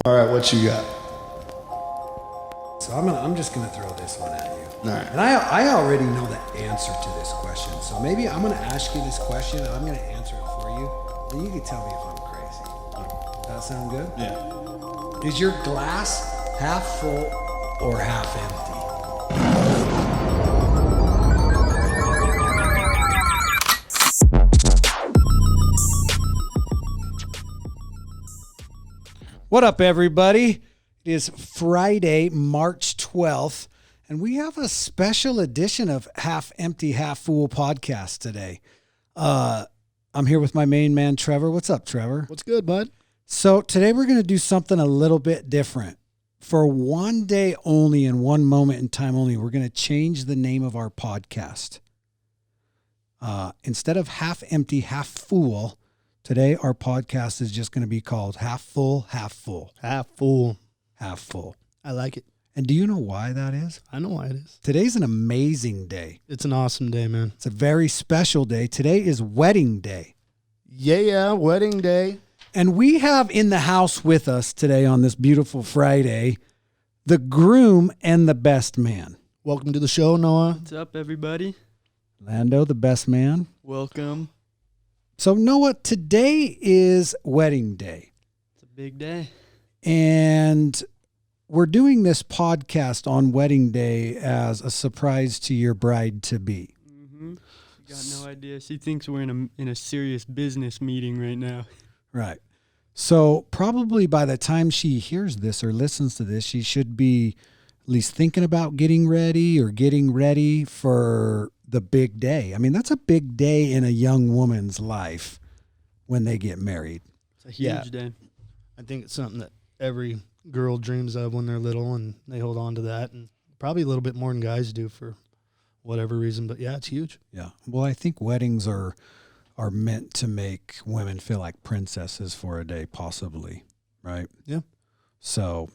All right, what you got? So I'm just gonna throw this one at you. All right. And I already know the answer to this question. So maybe I'm gonna ask you this question and I'm gonna answer it for you. And you can tell me if I'm crazy. Does that sound good? Yeah. Is your glass half full or half empty? What up, everybody? It is Friday, March 12th, and we have a special edition of Half Empty, Half Full podcast today. I'm here with my main man, Trevor. What's up, Trevor? What's good, bud? So today we're going to do something a little bit different. For one day only and one moment in time only, we're going to change the name of our podcast. Instead of Half Empty, Half Full, today our podcast is just going to be called Half Full, Half Full. Half full. Half Full. I like it. And do you know why that is? I know why it is. Today's an amazing day. It's an awesome day, man. It's a very special day. Today is wedding day. Yeah, wedding day. And we have in the house with us today on this beautiful Friday, the groom and the best man. Welcome to the show, Noah. What's up, everybody? Lando, the best man. Welcome. So Noah, today is wedding day. It's a big day. And we're doing this podcast on wedding day as a surprise to your bride-to-be. Mm-hmm. You got no idea. She thinks we're in a serious business meeting right now. Right. So probably by the time she hears this or listens to this, she should be at least thinking about getting ready for the big day. I mean, that's a big day in a young woman's life when they get married. It's a huge day. I think it's something that every girl dreams of when they're little, and they hold on to that, and probably a little bit more than guys do for whatever reason. But yeah, it's huge. Yeah. Well, I think weddings are meant to make women feel like princesses for a day, possibly. Right? Yeah. So,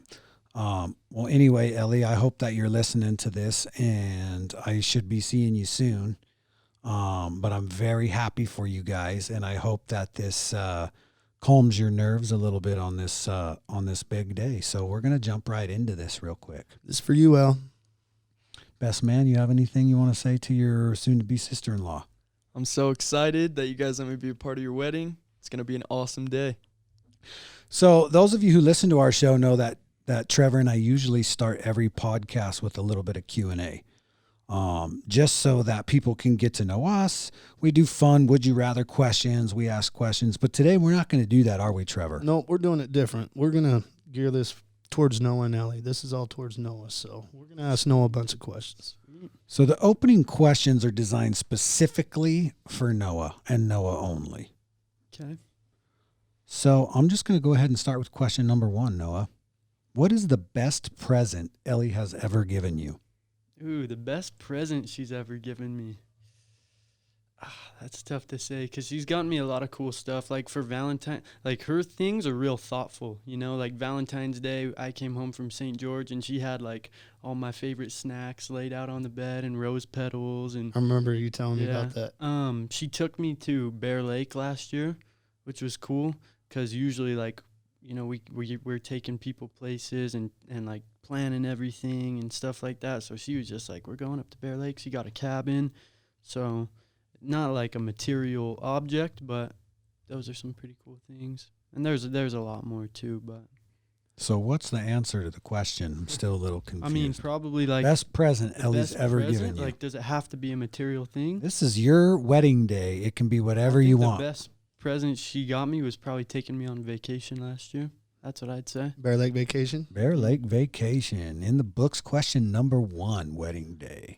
well, anyway, Ellie, I hope that you're listening to this, and I should be seeing you soon. But I'm very happy for you guys, and I hope that this calms your nerves a little bit on this big day. So we're gonna jump right into this real quick. This is for you, Al. Best man, you have anything you want to say to your soon-to-be sister-in-law? I'm so excited that you guys let me be a part of your wedding. It's going to be an awesome day. So those of you who listen to our show know that Trevor and I usually start every podcast with a little bit of Q&A. Just so that people can get to know us. We do fun would you rather questions. We ask questions. But today we're not going to do that, are we, Trevor? No, we're doing it different. We're going to gear this towards Noah and Ellie. This is all towards Noah. So we're going to ask Noah a bunch of questions. So the opening questions are designed specifically for Noah and Noah only. Okay. So I'm just going to go ahead and start with question number 1, Noah. What is the best present Ellie has ever given you? Ooh, the best present she's ever given me. That's tough to say because she's gotten me a lot of cool stuff. Like for Valentine, like her things are real thoughtful, you know, like Valentine's Day, I came home from St. George and she had like all my favorite snacks laid out on the bed and rose petals. And I remember you telling me about that. She took me to Bear Lake last year, which was cool because usually like, you know, we're taking people places and like planning everything and stuff like that. So she was just like, we're going up to Bear Lake. She got a cabin. So not like a material object, but those are some pretty cool things. And there's a lot more too, but. So what's the answer to the question? I'm still a little confused. I mean, probably like best present Ellie's ever given you. Like, does it have to be a material thing? This is your wedding day. It can be whatever you want. The best present she got me was probably taking me on vacation last year. That's what I'd say. Bear Lake vacation? Bear Lake vacation. In the books, question number 1, wedding day.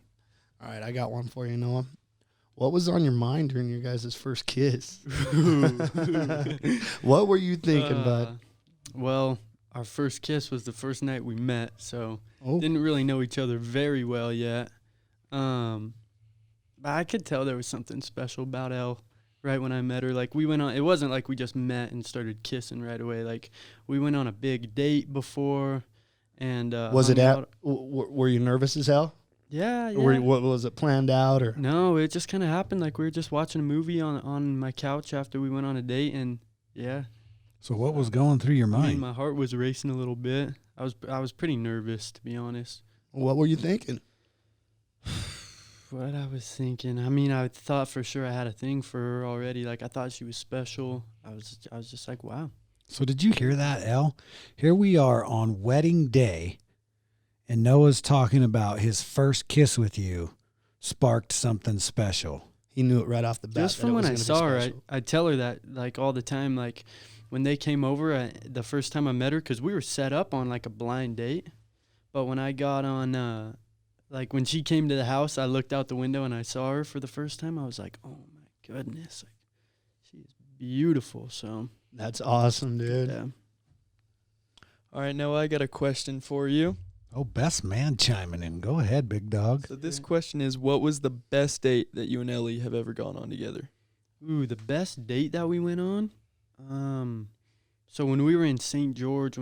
All right, I got one for you, Noah. What was on your mind during your guys' first kiss? What were you thinking, bud? Well, our first kiss was the first night we met, so didn't really know each other very well yet. But I could tell there was something special about Elle right when I met her. Like we went on, it wasn't like we just met and started kissing right away. Like we went on a big date before, and was it out? Were you nervous as hell? Yeah. Or was it planned out or? No, it just kind of happened. Like we were just watching a movie on my couch after we went on a date, and yeah. So what was going through your I mean, mind? my heart was racing a little bit. I was pretty nervous, to be honest. What were you thinking? What I was thinking, I mean, I thought for sure I had a thing for her already. Like, I thought she was special. I was just like, wow. So did you hear that, El? Here we are on wedding day, and Noah's talking about his first kiss with you sparked something special. He knew it right off the bat. Just that from it when was I gonna be saw her, special. I tell her that, like, all the time. Like, when they came over, the first time I met her, because we were set up on, like, a blind date. But when I got on, like, when she came to the house, I looked out the window and I saw her for the first time. I was like, oh, my goodness. Like, she is beautiful. So, That's awesome, dude. yeah. All right, Noah, I got a question for you. Oh, best man chiming in. Go ahead, big dog. So this question is, what was the best date that you and Ellie have ever gone on together? Ooh, the best date that we went on? So when we were in St. George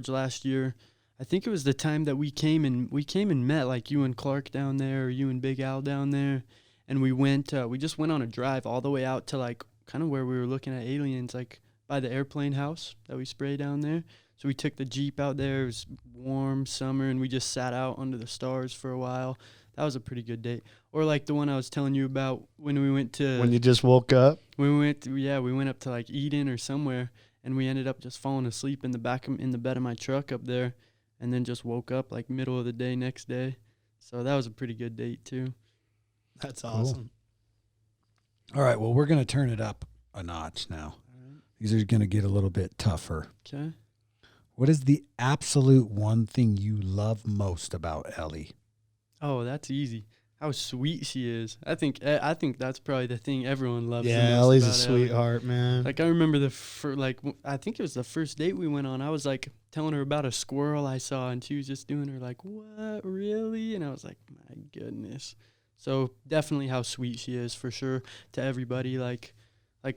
last year, I think it was the time that we came and met, like you and Clark down there, or you and Big Al down there, and we just went on a drive all the way out to, like, kind of where we were looking at aliens, like by the airplane house that we spray down there. So we took the Jeep out there. It was warm summer, and we just sat out under the stars for a while. That was a pretty good date. Or like the one I was telling you about when we went to When you just woke up. we went up to like Eden or somewhere, and we ended up just falling asleep in the bed of my truck up there, and then just woke up like middle of the day next day. So that was a pretty good date too. That's awesome. All right, well, we're going to turn it up a notch now. These are going to get a little bit tougher. Okay. What is the absolute one thing you love most about Ellie? Oh, that's easy. How sweet she is. I think that's probably the thing everyone loves. the Yeah, most Ellie's a about Ellie. sweetheart, man. Like, I remember I think it was the first date we went on. I was like telling her about a squirrel I saw, and she was just doing her like, what, really? And I was like, my goodness. So definitely how sweet she is, for sure, to everybody. Like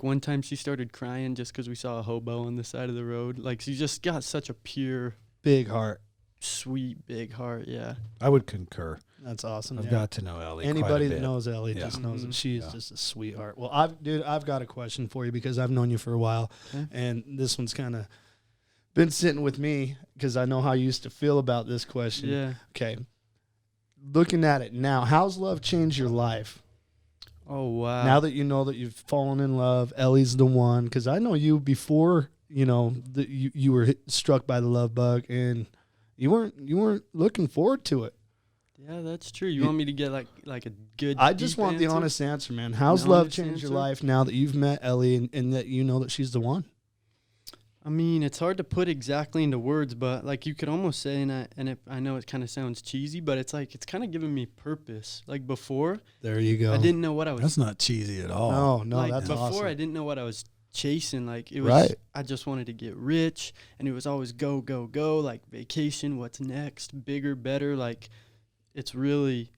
one time she started crying just because we saw a hobo on the side of the road. Like, she just got such a pure, Big heart. sweet, big heart. Yeah. I would concur. That's awesome. I've yeah. got to know Ellie. Anybody quite a that bit. knows Ellie Yeah. just knows Mhm. that she is Yeah. just a sweetheart. Well, I've got a question for you because I've known you for a while, Okay. and this one's kind of been sitting with me because I know how you used to feel about this question. Yeah. Okay. Looking at it now, how's love changed your life? Oh, wow. Now that you know that you've fallen in love, Ellie's the one. Because I know you before, you know, that you were struck by the love bug, and you weren't looking forward to it. Yeah, that's true. You want me to get like a good? I just deep want the answer? honest answer, man. How's An love honest changed your answer? life now that you've met Ellie and that you know that she's the one? I mean, it's hard to put exactly into words, but like you could almost say, I know it kind of sounds cheesy, but it's like it's kind of giving me purpose. Like before, There you go. I didn't know what I was. That's not cheesy at all. No, like that's before, awesome. I didn't know what I was chasing. Like it was, Right. I just wanted to get rich, and it was always go, go, go. Like vacation, what's next, bigger, better. Like it's really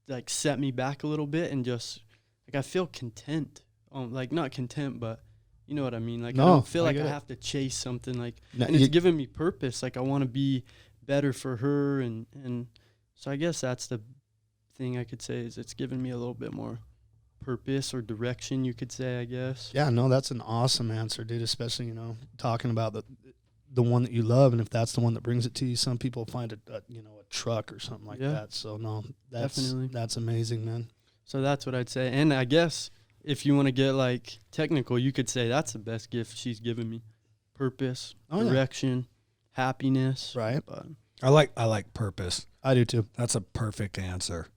like set me back a little bit, and just like I feel content. Like not content, but you know what I mean. Like I No, don't feel I like get I it. have to chase something. Like Now, and it's you- giving me purpose. Like I want to be better for her, and so I guess that's the thing I could say is it's given me a little bit more purpose or direction, you could say, I guess. yeah, no, that's an awesome answer, dude. Especially talking about the one that you love, and if that's the one that brings it to you, some people find a truck or something like Yeah. that. So no, Definitely. that's amazing, man. So that's what I'd say. And I guess if you want to get like technical, you could say that's the best gift she's given me. Purpose, Oh, yeah. direction, happiness. Right. But I like purpose. I do too. That's a perfect answer.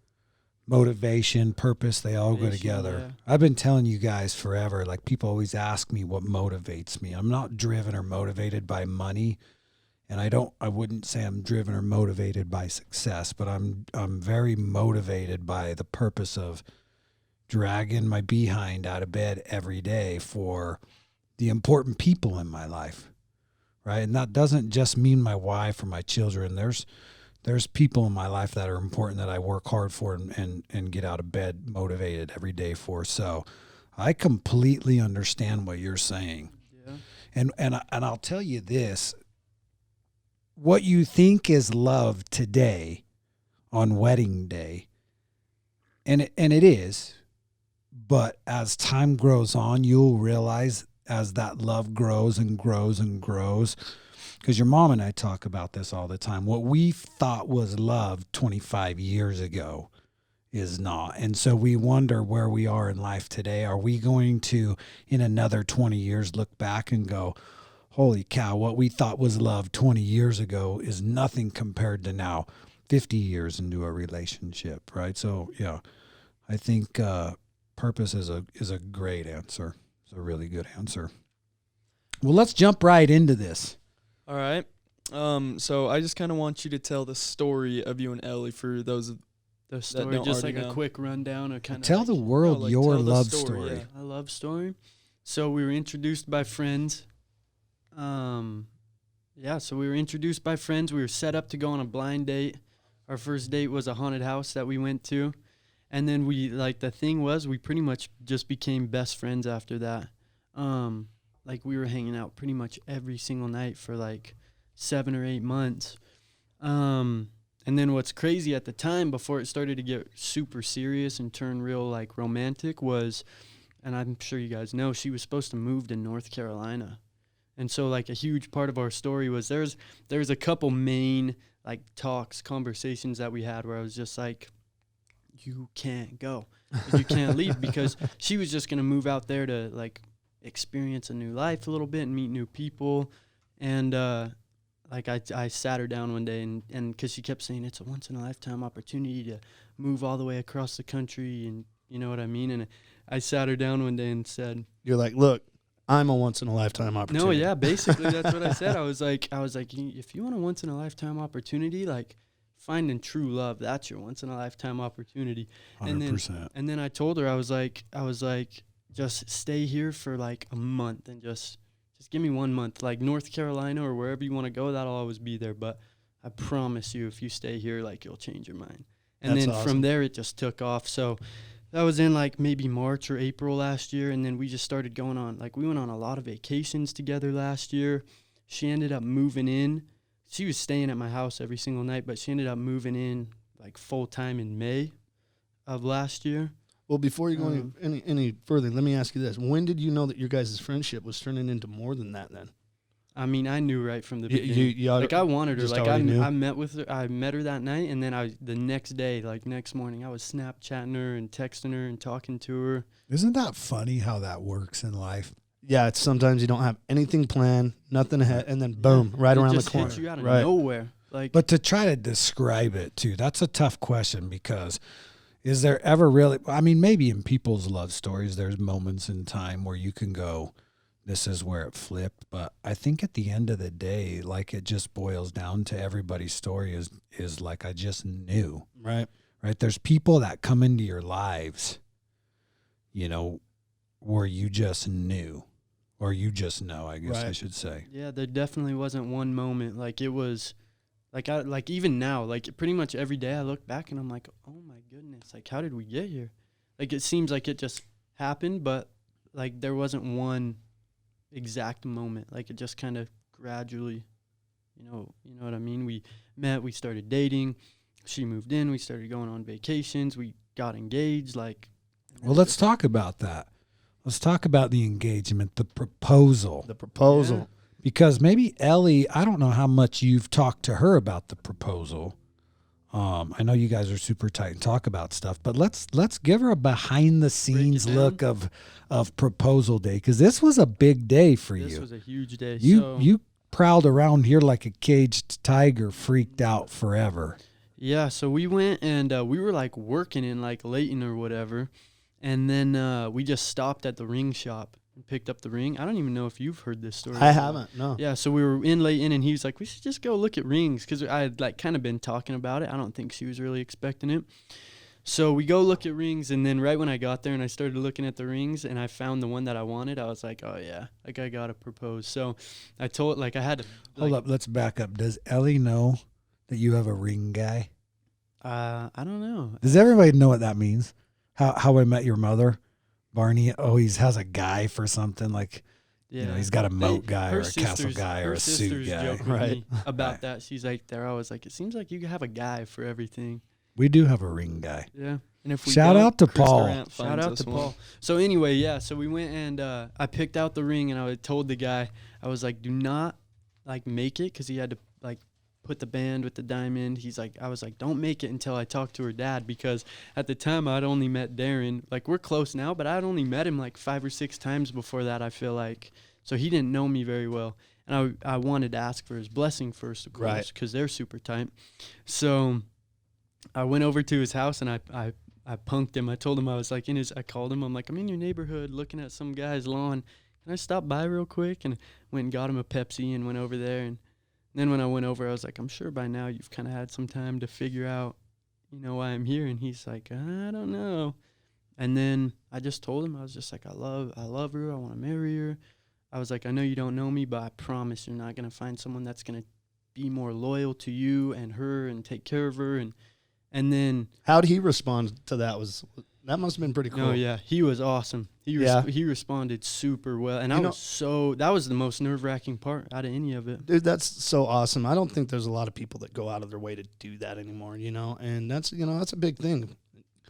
Motivation, purpose, they all go Motivation, together. yeah. I've been telling you guys forever, like people always ask me what motivates me. I'm not driven or motivated by money, and I wouldn't say I'm driven or motivated by success, but I'm very motivated by the purpose of dragging my behind out of bed every day for the important people in my life. Right? And that doesn't just mean my wife or my children. There's people in my life that are important that I work hard for and get out of bed motivated every day for. So I completely understand what you're saying. yeah. And I'll tell you this, what you think is love today on wedding day, and it is, but as time grows on, you'll realize as that love grows and grows and grows. Because your mom and I talk about this all the time. What we thought was love 25 years ago is not. And so we wonder where we are in life today. Are we going to, in another 20 years, look back and go, holy cow, what we thought was love 20 years ago is nothing compared to now, 50 years into a relationship, right? So, yeah, I think purpose is a great answer. It's a really good answer. Well, let's jump right into this. All right. So I just kind of want you to tell the story of you and Ellie for those The story, don't just already like know. a quick rundown, or kind of Tell the world like, your tell the love story, story. yeah. a love story. So we were introduced by friends. So we were introduced by friends. We were set up to go on a blind date. Our first date was a haunted house that we went to. And then the thing was, we pretty much just became best friends after that. We were hanging out pretty much every single night for like 7 or 8 months. And then what's crazy at the time, before it started to get super serious and turn real like romantic, was, and I'm sure you guys know, she was supposed to move to North Carolina. And so like a huge part of our story was there's a couple main like conversations that we had where I was just like, you can't go. You can't leave, because she was just going to move out there to like experience a new life a little bit and meet new people. And I sat her down one day and because she kept saying it's a once in a lifetime opportunity to move all the way across the country, and you know what I mean. And I sat her down one day and said, You're like, look, I'm a once in a lifetime opportunity. no, yeah, basically that's what I said. I was like, if you want a once in a lifetime opportunity, like finding true love, that's your once in a lifetime opportunity. 100%. And then I told her, I was like, just stay here for like a month and just give me 1 month, like North Carolina or wherever you want to go. That'll always be there. But I promise you, if you stay here, like you'll change your mind. And That's then awesome. from there, it just took off. So that was in like maybe March or April last year. And then we just started going on, like we went on a lot of vacations together last year. She ended up moving in. She was staying at my house every single night, but she ended up moving in like full time in May of last year. Well, before you go any further, let me ask you this. When did you know that your guys' friendship was turning into more than that then? I mean, I knew right from the You- beginning. you Like I wanted her. just Like already knew? I met with her. I met her that night, and then the next day, like next morning, I was Snapchatting her and texting her and talking to her. Isn't that funny how that works in life? Yeah, it's sometimes you don't have anything planned, nothing ahead, and then boom, right It around the just corner. hits you out of right. nowhere. Like, But to try to describe it too, that's a tough question, because is there ever really, I mean, maybe in people's love stories, there's moments in time where you can go, this is where it flipped. But I think at the end of the day, like it just boils down to everybody's story is like, I just knew, Right. right? There's people that come into your lives, you know, where you just knew, or you just know, I guess I Right. should say. yeah, there definitely wasn't one moment. Like it was, like even now, like pretty much every day I look back and I'm like, oh my goodness, like how did we get here? Like it seems like it just happened, but like there wasn't one exact moment. Like it just kind of gradually, you know what I mean? We met, we started dating, she moved in, we started going on vacations, we got engaged, like. Well, let's talk about that. Let's talk about the engagement, the proposal. The proposal. Because maybe Ellie, I don't know how much you've talked to her about the proposal. I know you guys are super tight and talk about stuff, but let's give her a behind the scenes down. look of proposal day, because this was a big day for This you. was a huge day. You prowled around here like a caged tiger, freaked out forever. Yeah, so we went and we were like working in like Layton or whatever, and then we just stopped at the ring shop and picked up the ring. I don't even know if you've heard this story. I before. haven't. No. Yeah, so we were in Layton, and he was like, we should just go look at rings, because I had like kind of been talking about it. I don't think she was really expecting it. So we go look at rings, and then right when I got there and I started looking at the rings and I found the one that I wanted, I was like, oh yeah, like I gotta propose. So I told, like I had to. Hold up, let's back up. Does Ellie know that you have a ring guy? I don't know. Does everybody know what that means? How I Met Your Mother? Barney always has a guy for something, like, Yeah, you know, he's got a moat guy her or a castle sisters- guy or her a suit sisters guy. joke with Right. me about Right. that. She's like, they're always like, it seems like you have a guy for everything. We do have a ring guy. Yeah. And if we Shout don't, out to Chris Paul. Durant shout finds out us to one. Paul. So anyway, yeah. So we went and I picked out the ring, and I told the guy, I was like, do not like make it, because he had to like put the band with the diamond. I was like, don't make it until I talk to her dad, because at the time I'd only met Darren. Like, we're close now, but I'd only met him like 5 or 6 times before that, I feel like. So he didn't know me very well. And I wanted to ask for his blessing first, of Right. course, because they're super tight. So I went over to his house, and I punked him. I told him I was like I called him. I'm like, I'm in your neighborhood looking at some guy's lawn. Can I stop by real quick? And went and got him a Pepsi and went over there. And then when I went over, I was like, I'm sure by now you've kind of had some time to figure out, why I'm here. And he's like, I don't know. And then I just told him, I was just like, I love her. I want to marry her. I was like, I know you don't know me, but I promise you're not going to find someone that's going to be more loyal to you and her and take care of her. And then, How'd he respond to that? That must have been pretty cool. oh yeah, he was awesome. He responded super well, and that was the most nerve-wracking part out of any of it. Dude, that's so awesome. I don't think there's a lot of people that go out of their way to do that anymore, and that's a big thing.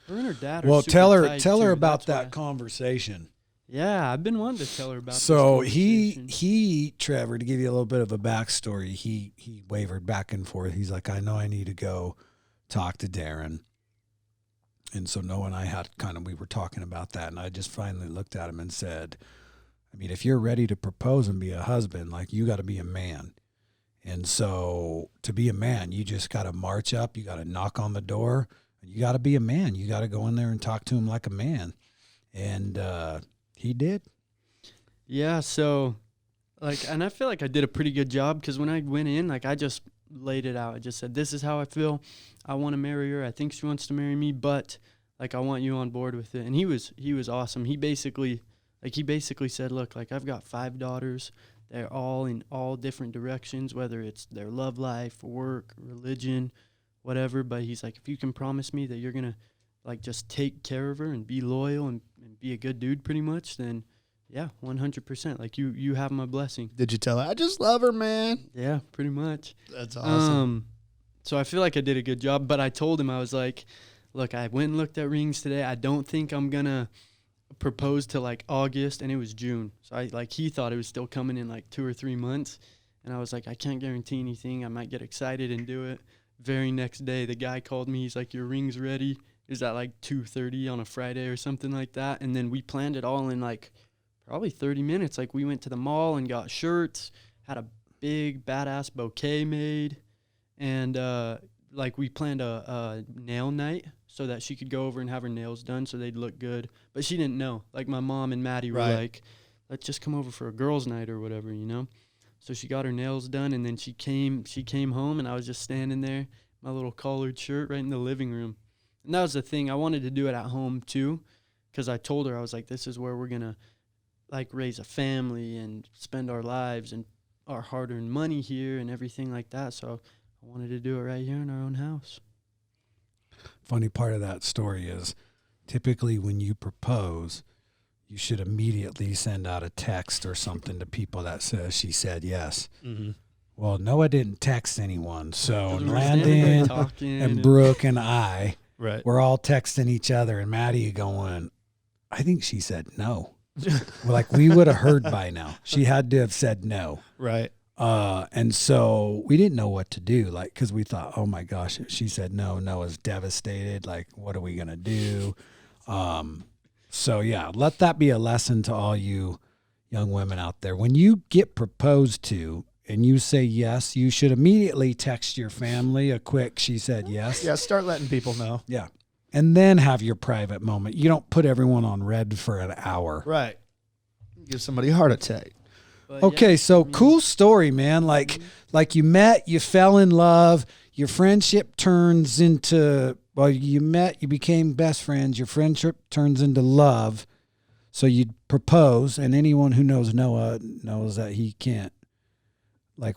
Her and her dad are Well, super tell her tight, about too. that That's conversation. why- Yeah, I've been wanting to tell her about. So this he conversation. Trevor, to give you a little bit of a backstory, he wavered back and forth. He's like, I know I need to go talk to Darren. And so Noah and I we were talking about that, and I just finally looked at him and said, I mean, if you're ready to propose and be a husband, like, you got to be a man. And so to be a man, you just got to march up, you got to knock on the door, you got to be a man. You got to go in there and talk to him like a man. And he did. Yeah, so, and I feel like I did a pretty good job, because when I went in, I just laid it out. I just said, this is how I feel. I want to marry her. I think she wants to marry me, but, I want you on board with it. And he was awesome. He basically said, look, I've got 5 daughters. They're all in all different directions, whether it's their love life, work, religion, whatever. But he's like, if you can promise me that you're going to, just take care of her and be loyal and be a good dude pretty much, then yeah, 100%. You have my blessing. Did you tell her, I just love her, man? Yeah, pretty much. That's awesome. So I feel like I did a good job, but I told him, I was like, look, I went and looked at rings today. I don't think I'm going to propose till August, and it was June. So he thought it was still coming in 2 or 3 months. And I was like, I can't guarantee anything. I might get excited and do it. Very next day, the guy called me. He's like, your ring's ready. It was at 2:30 on a Friday or something like that. And then we planned it all in probably 30 minutes. We went to the mall and got shirts, had a big badass bouquet made, and we planned a nail night so that she could go over and have her nails done so they'd look good. But she didn't know. My mom and Maddie were Right. let's just come over for a girls' night or whatever, So she got her nails done, and then she came home, and I was just standing there, my little collared shirt, right in the living room. And that was the thing. I wanted to do it at home too, because I told her, I was like, this is where we're going to raise a family and spend our lives and our hard-earned money here and everything like that. So I wanted to do it right here in our own house. Funny part of that story is typically when you propose, you should immediately send out a text or something to people that says she said yes. Mm-hmm. Well, Noah didn't text anyone. So We were standing there Landon talking and Brooke and I Right. were all texting each other, and Maddie going, I think she said no. Well, we would have heard by now. She had to have said no. Right. And so we didn't know what to do, because we thought, oh my gosh, if she said no, Noah's devastated. What are we going to do? So yeah, let that be a lesson to all you young women out there. When you get proposed to and you say yes, you should immediately text your family a quick, she said yes. Yeah, start letting people know. Yeah. And then have your private moment. You don't put everyone on red for an hour. Right. Give somebody a heart attack. But Okay, yeah, so I mean, cool story, man. Like you met, you fell in love, your friendship turns into, you met, you became best friends, your friendship turns into love. So you propose, and anyone who knows Noah knows that he can't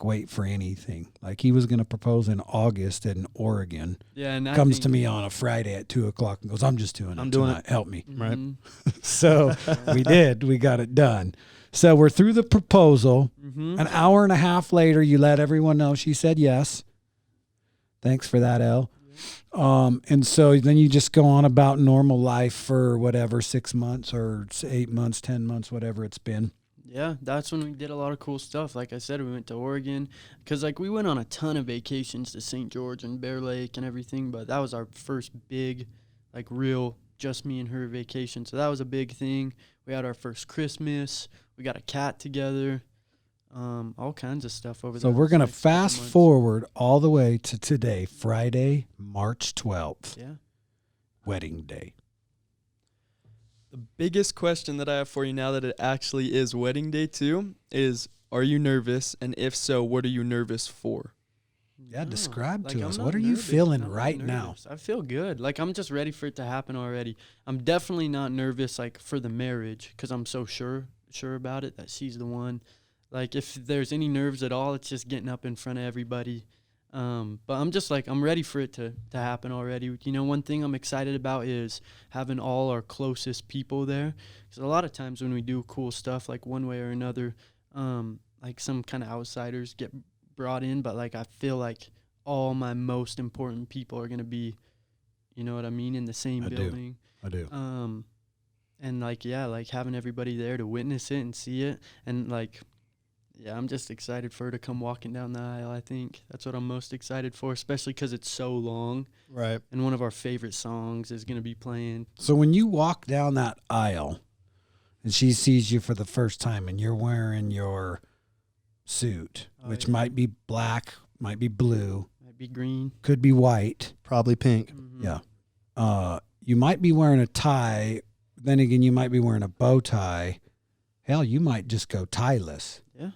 wait for anything. He was going to propose in August in Oregon. Yeah, and I Comes think- to me on a Friday at 2:00 and goes, I'm just doing it. I'm doing tonight. Help me. Right. Mhm. So we did. We got it done. So we're through the proposal. Mhm. An hour and a half later, you let everyone know she said yes. Thanks for that, Elle. And so then you just go on about normal life for whatever, 6 months or 8 months, 10 months, whatever it's been. Yeah, that's when we did a lot of cool stuff. Like I said, we went to Oregon because like we went on a ton of vacations to St. George and Bear Lake and everything, but that was our first big, like real just me and her vacation. So that was a big thing. We had our first Christmas. We got a cat together. All kinds of stuff over there. So we're going to Next couple fast months. forward all the way to today, Friday, March 12th, Yeah. wedding day. The biggest question that I have for you now that it actually is wedding day too is, are you nervous? And if so, what are you nervous for? Yeah, describe to I'm us. not What are you nervous. feeling I'm not right now? nervous. I feel good. Like I'm just ready for it to happen already. I'm definitely not nervous like for the marriage because I'm so sure about it that she's the one. Like if there's any nerves at all, it's just getting up in front of everybody. But I'm just like, I'm ready for it to happen already. You know, one thing I'm excited about is having all our closest people there. Because a lot of times when we do cool stuff, like one way or another, like some kind of outsiders get brought in. But like, I feel like all my most important people are going to be, you know what I mean, in the same I do. building. I do. And like, yeah, like having everybody there to witness it and see it. And like, yeah, I'm just excited for her to come walking down the aisle. I think that's what I'm most excited for, especially because it's so long. Right. And one of our favorite songs is going to be playing. So when you walk down that aisle and she sees you for the first time and you're wearing your suit, Oh, which yeah. might be black, might be blue, Might be green. could be white. Probably pink. Mhm. Yeah. You might be wearing a tie. Then again, you might be wearing a bow tie. Hell, you might just go tieless. Yeah.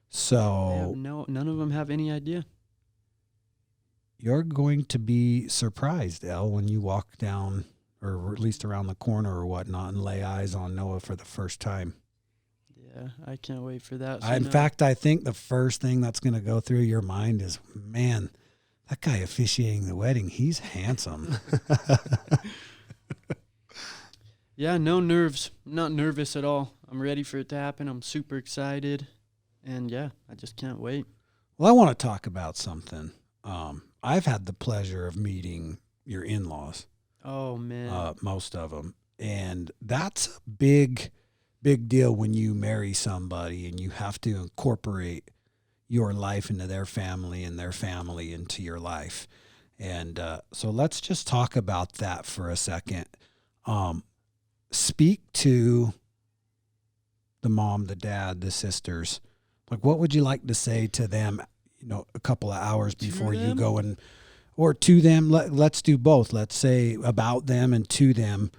So None of them have any idea. you're going to be surprised, Elle, when you walk down or at least around the corner or whatnot and lay eyes on Noah for the first time. Yeah, I can't wait for that. So In now- fact, I think the first thing that's going to go through your mind is, man, that guy officiating the wedding, he's handsome. yeah, no nerves. I'm not nervous at all. I'm ready for it to happen. I'm super excited. And yeah, I just can't wait. Well, I want to talk about something. I've had the pleasure of meeting your in-laws, Oh, man. most of them. And that's a big deal when you marry somebody and you have to incorporate your life into their family and their family into your life. And so let's just talk about that for a second. Speak to the mom, the dad, the sisters. Like, what would you like to say to them, you know, a couple of hours before you them? go and, or to them? Let's do both. Let's say about them and to them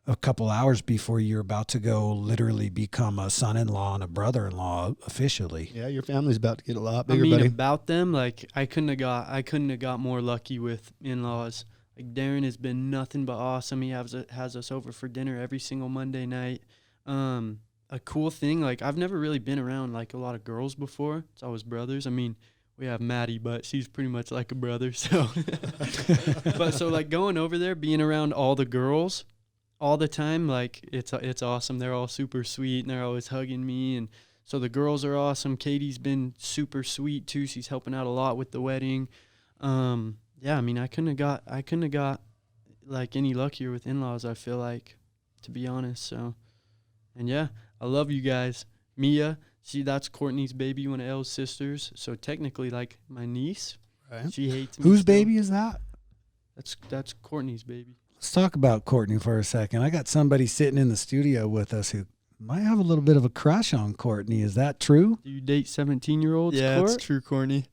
a couple hours before you're about to go literally become a son-in-law and a brother-in-law officially. Yeah, your family's about to get a lot I bigger, mean, buddy. about them, like I couldn't have got more lucky with in-laws. Like Darren has been nothing but awesome. He has us over for dinner every single Monday night. A cool thing, like I've never really been around like a lot of girls before. It's always brothers. I mean, we have Maddie, but she's pretty much like a brother. So, but so like going over there, being around all the girls all the time, like it's awesome. They're all super sweet and they're always hugging me, and so the girls are awesome. Katie's been super sweet too. She's helping out a lot with the wedding. Yeah, I mean, I couldn't have got like any luckier with in-laws, I feel like, to be honest. So, and yeah, I love you guys. Mia, that's Courtney's baby, one of Elle's sisters. So technically, like my niece, Right. she hates me. Whose still. baby is that? That's Courtney's baby. Let's talk about Courtney for a second. I got somebody sitting in the studio with us who might have a little bit of a crush on Courtney. Is that true? Do you date 17-year-olds? Yeah, Court? it's true, Corny.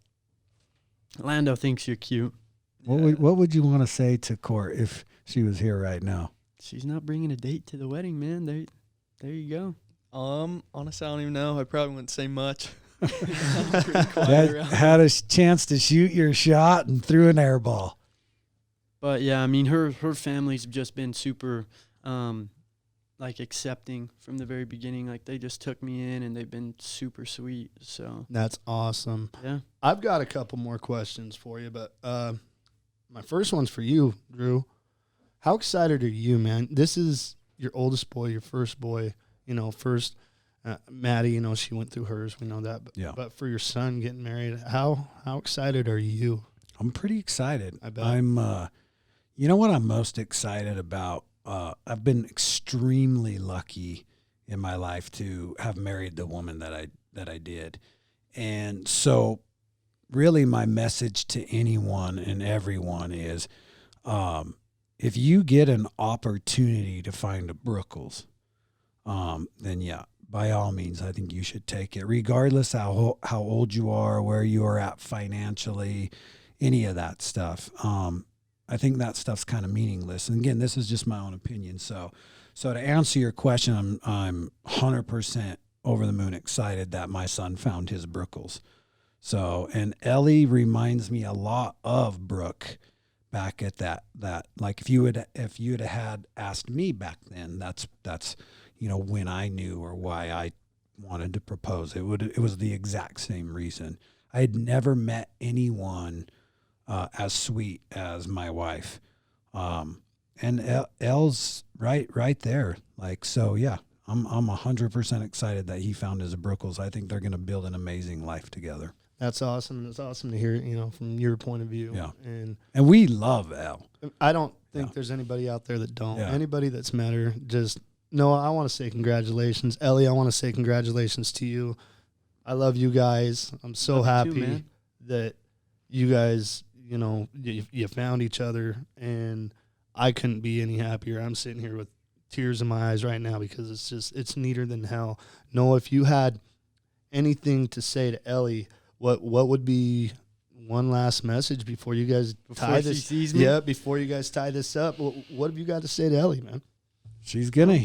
Lando thinks you're cute. What would you want to say to Court if she was here right now? She's not bringing a date to the wedding, man. There you go. Honestly, I don't even know. I probably wouldn't say much. I'm pretty quiet That around. had a chance to shoot your shot and threw an air ball. But yeah, I mean, her family's just been super, like accepting from the very beginning. Like they just took me in and they've been super sweet. So That's awesome. yeah. I've got a couple more questions for you, but my first one's for you, Drew. How excited are you, man? This is your oldest boy, your first boy. You know, first Maddie. You know, she went through hers. We know that. Yeah. But for your son getting married, how excited are you? I'm pretty excited. I bet. You know what I'm most excited about? I've been extremely lucky in my life to have married the woman that I did. And so really my message to anyone and everyone is, if you get an opportunity to find a Brookles, then yeah, by all means, I think you should take it, regardless how old you are, where you are at financially, any of that stuff. I think that stuff's kind of meaningless. And again, this is just my own opinion. So to answer your question, I'm 100% over the moon excited that my son found his Brookles. So, and Ellie reminds me a lot of Brooke back at that like if you had asked me back then, that's when I knew or why I wanted to propose. It was the exact same reason. I had never met anyone as sweet as my wife. And Elle's right there. Like, so yeah, I'm 100% excited that he found his Brookles. I think they're going to build an amazing life together. That's awesome. It's awesome to hear, from your point of view. Yeah. And we love Elle. I don't think there's anybody out there that don't. Yeah. Anybody that's met her, just Noah, I want to say congratulations. Ellie, I want to say congratulations to you. I love you guys. I'm so Love you too, happy man. that you guys, you found each other, and I couldn't be any happier. I'm sitting here with tears in my eyes right now because it's neater than hell. Noah, if you had anything to say to Ellie, what would be one last message before you guys tie she this? sees me? Yeah, before you guys tie this up, what have you got to say to Ellie, man? She's gonna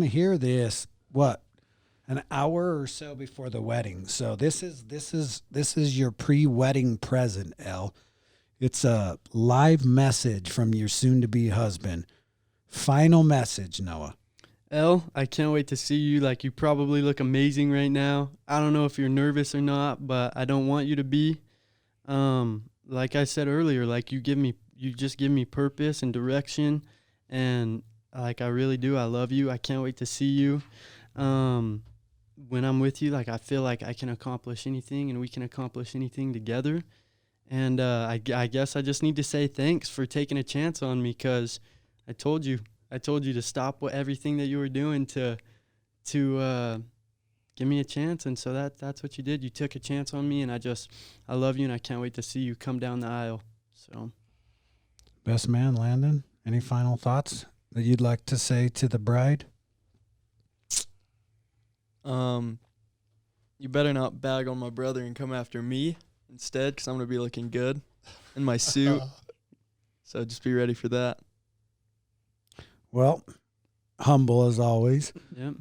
hear this an hour or so before the wedding. So this is your pre-wedding present, Elle. It's a live message from your soon-to-be husband. Final message, Noah. Elle, I can't wait to see you. Like, you probably look amazing right now. I don't know if you're nervous or not, but I don't want you to be. Like I said earlier, like you just give me purpose and direction, and like I really do. I love you. I can't wait to see you. When I'm with you, like I feel like I can accomplish anything, and we can accomplish anything together. And I guess I just need to say thanks for taking a chance on me, because I told you to stop everything that you were doing to give me a chance. And so that's what you did. You took a chance on me, and I love you, and I can't wait to see you come down the aisle. So, Best man, Landon, any final thoughts that you'd like to say to the bride? You better not bag on my brother and come after me instead, because I'm going to be looking good in my suit. So just be ready for that. Well, humble as always. yep.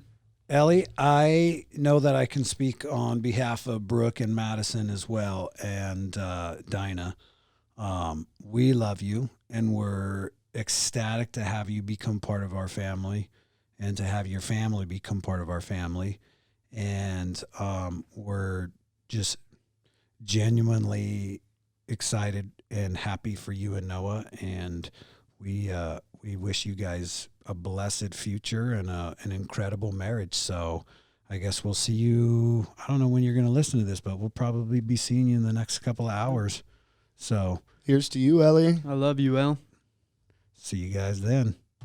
Ellie, I know that I can speak on behalf of Brooke and Madison as well, and Dinah. We love you, and we're ecstatic to have you become part of our family, and to have your family become part of our family. And we're just genuinely excited and happy for you and Noah, and we wish you guys a blessed future and an incredible marriage. So I guess we'll see you. I don't know when you're going to listen to this, but we'll probably be seeing you in the next couple of hours. So Here's to you, Ellie. I love you, Elle. see you guys then.